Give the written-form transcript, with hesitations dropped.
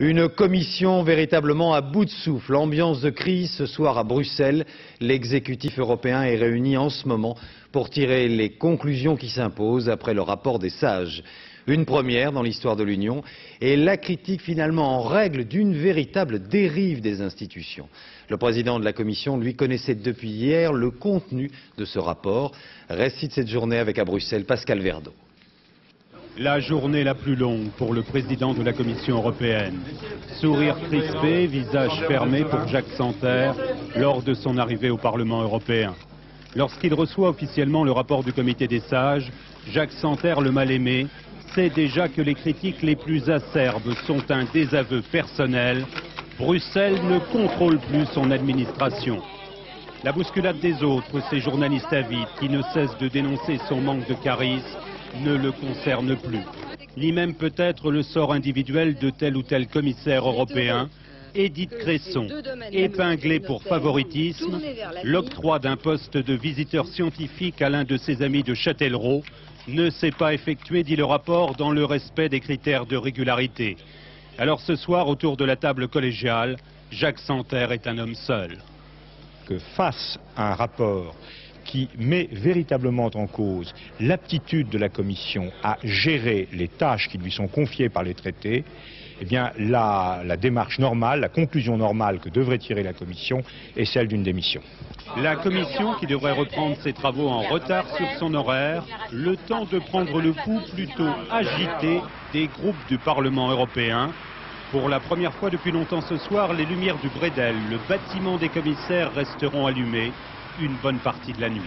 Une commission véritablement à bout de souffle. Ambiance de crise ce soir à Bruxelles. L'exécutif européen est réuni en ce moment pour tirer les conclusions qui s'imposent après le rapport des sages. Une première dans l'histoire de l'Union et la critique finalement en règle d'une véritable dérive des institutions. Le président de la Commission, lui, connaissait depuis hier le contenu de ce rapport. Récit de cette journée avec à Bruxelles Pascal Verdeau. La journée la plus longue pour le président de la Commission européenne. Sourire crispé, visage fermé pour Jacques Santer lors de son arrivée au Parlement européen. Lorsqu'il reçoit officiellement le rapport du comité des sages, Jacques Santer, le mal-aimé, sait déjà que les critiques les plus acerbes sont un désaveu personnel. Bruxelles ne contrôle plus son administration. La bousculade des autres, ces journalistes avides qui ne cessent de dénoncer son manque de charisme, ne le concerne plus, ni même peut-être le sort individuel de tel ou tel commissaire européen. Édith Cresson, épinglée pour favoritisme, l'octroi d'un poste de visiteur scientifique à l'un de ses amis de Châtellerault ne s'est pas effectué, dit le rapport, dans le respect des critères de régularité. Alors ce soir, autour de la table collégiale, Jacques Santer est un homme seul. Que face à un rapport qui met véritablement en cause l'aptitude de la Commission à gérer les tâches qui lui sont confiées par les traités, eh bien la démarche normale, la conclusion normale que devrait tirer la Commission est celle d'une démission. La Commission qui devrait reprendre ses travaux en retard sur son horaire, le temps de prendre le pouls plutôt agité des groupes du Parlement européen. Pour la première fois depuis longtemps ce soir, les lumières du Bredel, le bâtiment des commissaires, resteront allumées une bonne partie de la nuit.